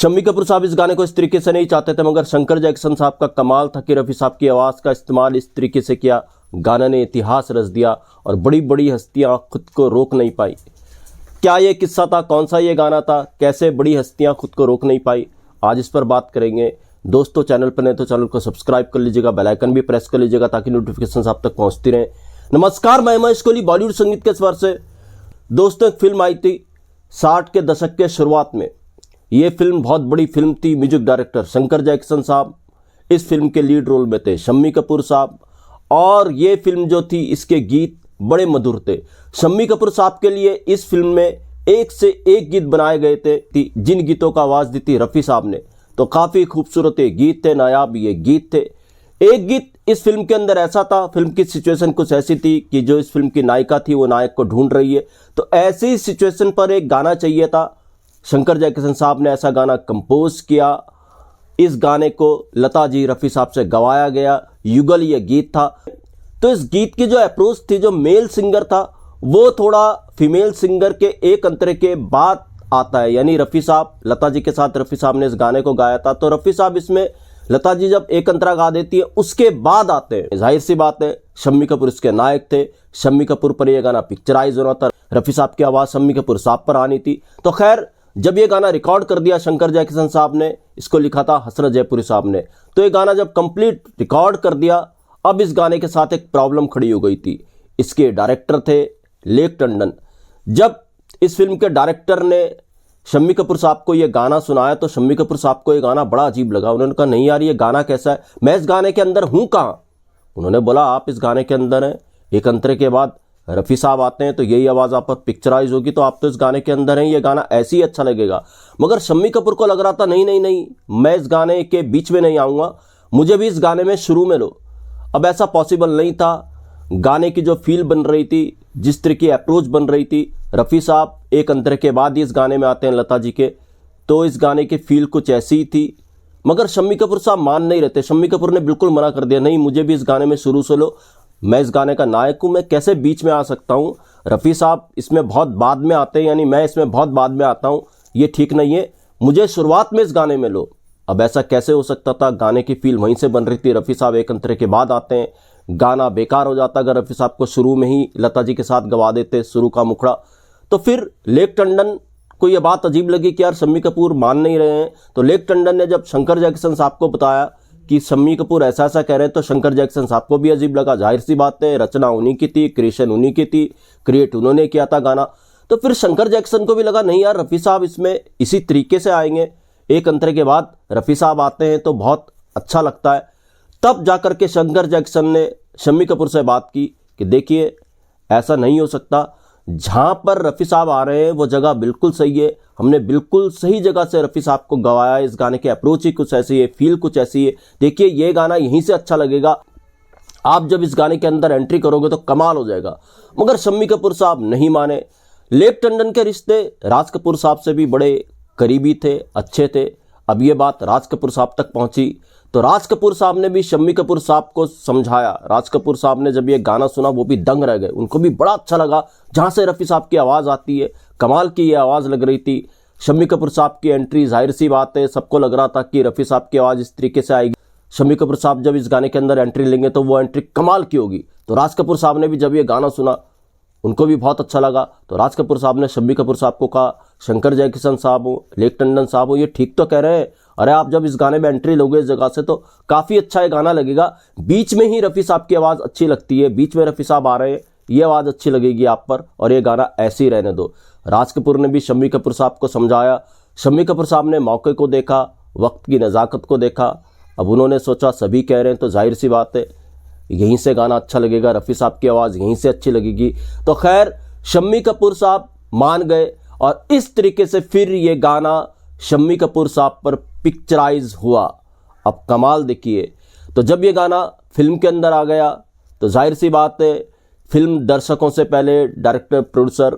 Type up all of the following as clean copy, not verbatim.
शम्मी कपूर साहब इस गाने को इस तरीके से नहीं चाहते थे, मगर शंकर जैक्सन साहब का कमाल था कि रफ़ी साहब की आवाज़ का इस्तेमाल इस तरीके से किया, गाना ने इतिहास रच दिया और बड़ी बड़ी हस्तियां खुद को रोक नहीं पाई। क्या ये किस्सा था, कौन सा ये गाना था, कैसे बड़ी हस्तियां खुद को रोक नहीं पाई, आज इस पर बात करेंगे। दोस्तों, चैनल पर नहीं तो चैनल को सब्सक्राइब कर लीजिएगा, बेल आइकन भी प्रेस कर लीजिएगा ताकि नोटिफिकेशन आप तक पहुंचती रहे। नमस्कार, मैं महेश कोहली बॉलीवुड संगीत के स्वर से। दोस्तों, एक फिल्म आई थी 60 के दशक के शुरुआत में। ये फिल्म बहुत बड़ी फिल्म थी। म्यूजिक डायरेक्टर शंकर जैक्सन साहब इस फिल्म के लीड रोल में थे, शम्मी कपूर साहब, और ये फिल्म जो थी इसके गीत बड़े मधुर थे। शम्मी कपूर साहब के लिए इस फिल्म में एक से एक गीत बनाए गए थे, जिन गीतों का आवाज़ दी थी रफ़ी साहब ने, तो काफ़ी खूबसूरत ये गीत थे, नायाब ये गीत थे। एक गीत इस फिल्म के अंदर ऐसा था, फिल्म की सिचुएशन कुछ ऐसी थी कि जो इस फिल्म की नायिका थी वो नायक को ढूंढ रही है, तो ऐसी सिचुएशन पर एक गाना चाहिए था। शंकर जैक्सन साहब ने ऐसा गाना कंपोज किया। इस गाने को लता जी, रफ़ी साहब से गवाया गया, युगल ये गीत था। तो इस गीत की जो अप्रोच थी, जो मेल सिंगर था वो थोड़ा फीमेल सिंगर के एक अंतरे के बाद आता है, यानी रफ़ी साहब, लता जी के साथ रफ़ी साहब ने इस गाने को गाया था। तो रफ़ी साहब इसमें, लता जी जब एक अंतरा गा देती है उसके बाद आते हैं। जाहिर सी बात है, शम्मी कपूर इसके नायक थे, शम्मी कपूर पर यह गाना पिक्चराइज होना था, रफ़ी साहब की आवाज़ शम्मी कपूर साहब पर आनी थी। तो खैर, जब ये गाना रिकॉर्ड कर दिया शंकर जैक्सन साहब ने, इसको लिखा था हसरत जयपुरी साहब ने, तो ये गाना जब कंप्लीट रिकॉर्ड कर दिया, अब इस गाने के साथ एक प्रॉब्लम खड़ी हो गई थी। इसके डायरेक्टर थे लेक टंडन। जब इस फिल्म के डायरेक्टर ने शम्मी कपूर साहब को ये गाना सुनाया तो शम्मी कपूर साहब को ये गाना बड़ा अजीब लगा। उन्होंने कहा, नहीं यार, ये गाना कैसा है, मैं इस गाने के अंदर हूँ कहाँ। उन्होंने बोला, आप इस गाने के अंदर हैं, एक अंतरे के बाद रफ़ी साहब आते हैं तो यही आवाज़ आप पर पिक्चराइज होगी, तो आप तो इस गाने के अंदर हैं, ये गाना ऐसे ही अच्छा लगेगा। मगर शम्मी कपूर को लग रहा था, नहीं नहीं नहीं, मैं इस गाने के बीच में नहीं आऊँगा, मुझे भी इस गाने में शुरू में लो। अब ऐसा पॉसिबल नहीं था। गाने की जो फील बन रही थी, जिस तरह की अप्रोच बन रही थी, रफ़ी साहब एक अंतरे के बाद ही इस गाने में आते हैं लता जी के, तो इस गाने की फील कुछ ऐसी ही थी। मगर शम्मी कपूर साहब मान नहीं रहते। शम्मी कपूर ने बिल्कुल मना कर दिया, नहीं, मुझे भी इस गाने में शुरू से लो, मैं इस गाने का नायक हूँ, मैं कैसे बीच में आ सकता हूँ, रफ़ी साहब इसमें बहुत बाद में आते हैं, यानी मैं इसमें बहुत बाद में आता हूँ, ये ठीक नहीं है, मुझे शुरुआत में इस गाने में लो। अब ऐसा कैसे हो सकता था, गाने की फील वहीं से बन रही थी, रफ़ी साहब एक अंतरे के बाद आते हैं, गाना बेकार हो जाता अगर रफ़ी साहब को शुरू में ही लता जी के साथ गवा देते शुरू का मुखड़ा। तो फिर लेक टंडन को यह बात अजीब लगी कि यार शम्मी कपूर मान नहीं रहे हैं। तो लेक टंडन ने जब शंकर जैक्सन साहब को बताया कि शम्मी कपूर ऐसा ऐसा कह रहे हैं, तो शंकर जैक्सन साहब को भी अजीब लगा। जाहिर सी बात है, रचना उन्हीं की थी, क्रिएशन उन्हीं की थी, क्रिएट उन्होंने किया था गाना। तो फिर शंकर जैक्सन को भी लगा, नहीं यार, रफ़ी साहब इसमें इसी तरीके से आएंगे, एक अंतरे के बाद रफ़ी साहब आते हैं तो बहुत अच्छा लगता है। तब जाकर के शंकर जैक्सन ने शम्मी कपूर से बात की कि देखिए, ऐसा नहीं हो सकता, जहां पर रफ़ी साहब आ रहे हैं वो जगह बिल्कुल सही है, हमने बिल्कुल सही जगह से रफ़ी साहब को गवाया है, इस गाने की अप्रोच ही कुछ ऐसी है, फील कुछ ऐसी है, देखिए ये गाना यहीं से अच्छा लगेगा, आप जब इस गाने के अंदर एंट्री करोगे तो कमाल हो जाएगा। मगर शम्मी कपूर साहब नहीं माने। लेक टंडन के रिश्ते राज कपूर साहब से भी बड़े करीबी थे, अच्छे थे। अब ये बात राज कपूर साहब तक पहुंची तो राज कपूर साहब ने भी शम्मी कपूर साहब को समझाया। राज कपूर साहब ने जब ये गाना सुना वो भी दंग रह गए, उनको भी बड़ा अच्छा लगा। जहां से रफ़ी साहब की आवाज़ आती है, कमाल की ये आवाज़ लग रही थी। शम्मी कपूर साहब की एंट्री, जाहिर सी बात है, सबको लग रहा था कि रफ़ी साहब की आवाज़ इस तरीके से आएगी, शम्मी कपूर साहब जब इस गाने के अंदर एंट्री लेंगे तो वो एंट्री कमाल की होगी। तो राज कपूर साहब ने भी जब ये गाना सुना उनको भी बहुत अच्छा लगा। तो राज कपूर साहब ने शम्मी कपूर साहब को कहा, शंकर जैक्सन साहब हो, लेक टंडन साहब हो, ये ठीक तो कह रहे हैं, अरे आप जब इस गाने में एंट्री लोगे इस जगह से तो काफ़ी अच्छा ये गाना लगेगा। बीच में ही रफ़ी साहब की आवाज़ अच्छी लगती है, बीच में रफ़ी साहब आ रहे हैं, ये आवाज़ अच्छी लगेगी आप पर, और ये गाना ऐसे ही रहने दो। राज कपूर ने भी शम्मी कपूर साहब को समझाया। शम्मी कपूर साहब ने मौके को देखा, वक्त की नज़ाकत को देखा। अब उन्होंने सोचा सभी कह रहे हैं तो जाहिर सी बात है यहीं से गाना अच्छा लगेगा, रफ़ी साहब की आवाज़ यहीं से अच्छी लगेगी। तो खैर, शम्मी कपूर साहब मान गए और इस तरीके से फिर ये गाना शम्मी कपूर साहब पर पिक्चराइज हुआ। अब कमाल देखिए, तो जब ये गाना फिल्म के अंदर आ गया तो जाहिर सी बात है, फिल्म दर्शकों से पहले डायरेक्टर प्रोड्यूसर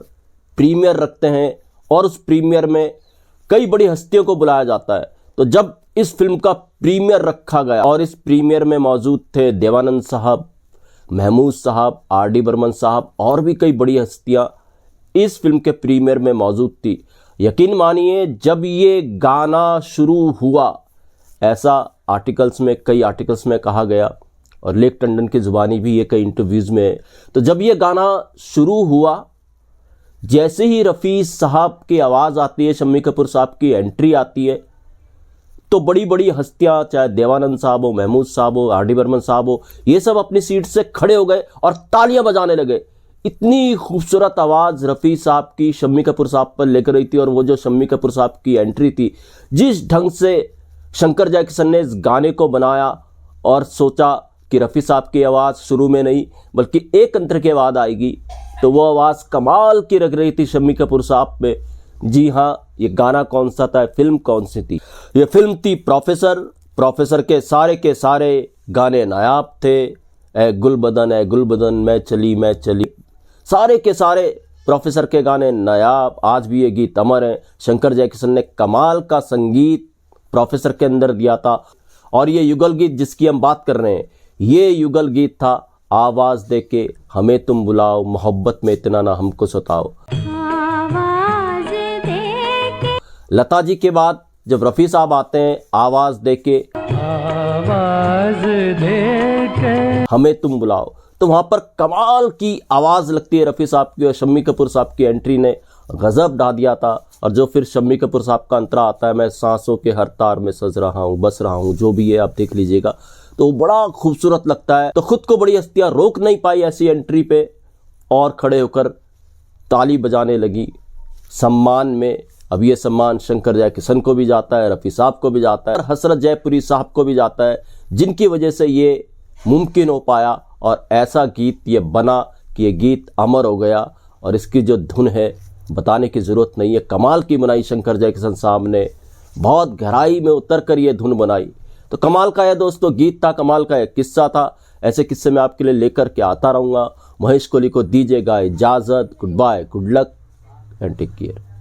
प्रीमियर रखते हैं और उस प्रीमियर में कई बड़ी हस्तियों को बुलाया जाता है। तो जब इस फिल्म का प्रीमियर रखा गया और इस प्रीमियर में मौजूद थे देवानंद साहब, महमूद साहब, आर डी बर्मन साहब और भी कई बड़ी हस्तियां इस फिल्म के प्रीमियर में मौजूद थी। यकीन मानिए जब ये गाना शुरू हुआ, ऐसा आर्टिकल्स में, कई आर्टिकल्स में कहा गया और लेक टंडन की जुबानी भी ये कई इंटरव्यूज में है। तो जब ये गाना शुरू हुआ, जैसे ही रफ़ी साहब की आवाज़ आती है, शम्मी कपूर साहब की एंट्री आती है, तो बड़ी बड़ी हस्तियां, चाहे देवानंद साहब हो, महमूद साहब हो, आर डी बर्मन साहब हो, ये सब अपनी सीट से खड़े हो गए और तालियां बजाने लगे। इतनी खूबसूरत आवाज़ रफ़ी साहब की शम्मी कपूर साहब पर लेकर रही थी। और वो जो शम्मी कपूर साहब की एंट्री थी, जिस ढंग से शंकर जयकिशन ने इस गाने को बनाया और सोचा कि रफ़ी साहब की आवाज़ शुरू में नहीं बल्कि एक अंतर के बाद आएगी, तो वो आवाज़ कमाल की लग रही थी शम्मी कपूर साहब पे। जी हाँ, ये गाना कौन सा था, फिल्म कौन सी थी? ये फिल्म थी प्रोफेसर। प्रोफेसर के सारे गाने नायाब थे। ए गुल बदन, मैं चली, सारे के सारे प्रोफेसर के गाने नायाब। आज भी ये गीत अमर है। शंकर जयकिशन ने कमाल का संगीत प्रोफेसर के अंदर दिया था। और ये युगल गीत जिसकी हम बात कर रहे हैं, ये युगल गीत था आवाज़ दे के हमें तुम बुलाओ, मोहब्बत में इतना ना हमको सताओ। लता जी के बाद जब रफ़ी साहब आते हैं, आवाज़ दे के हमें तुम बुलाओ, तो वहाँ पर कमाल की आवाज़ लगती है रफ़ी साहब की। और शम्मी कपूर साहब की एंट्री ने गज़ब ढा दिया था। और जो फिर शम्मी कपूर साहब का अंतरा आता है, मैं सांसों के हर तार में सज रहा हूँ, बस रहा हूँ, जो भी है आप देख लीजिएगा, तो बड़ा खूबसूरत लगता है। तो खुद को बड़ी हस्तियाँ रोक नहीं पाई ऐसी एंट्री पे और खड़े होकर ताली बजाने लगी सम्मान में। अब ये सम्मान शंकर जयकिशन को भी जाता है, रफ़ी साहब को भी जाता है, और हसरत जयपुरी साहब को भी जाता है, जिनकी वजह से ये मुमकिन हो पाया और ऐसा गीत ये बना कि ये गीत अमर हो गया। और इसकी जो धुन है बताने की ज़रूरत नहीं है, कमाल की बनाई शंकर जयकिशन साहब ने, बहुत गहराई में उतर कर ये धुन बनाई। तो कमाल का है दोस्तों, गीत था, कमाल का एक किस्सा था। ऐसे किस्से मैं आपके लिए लेकर के आता रहूँगा। महेश कोहली को दीजिएगा इजाज़त। Goodbye, good luck and take care.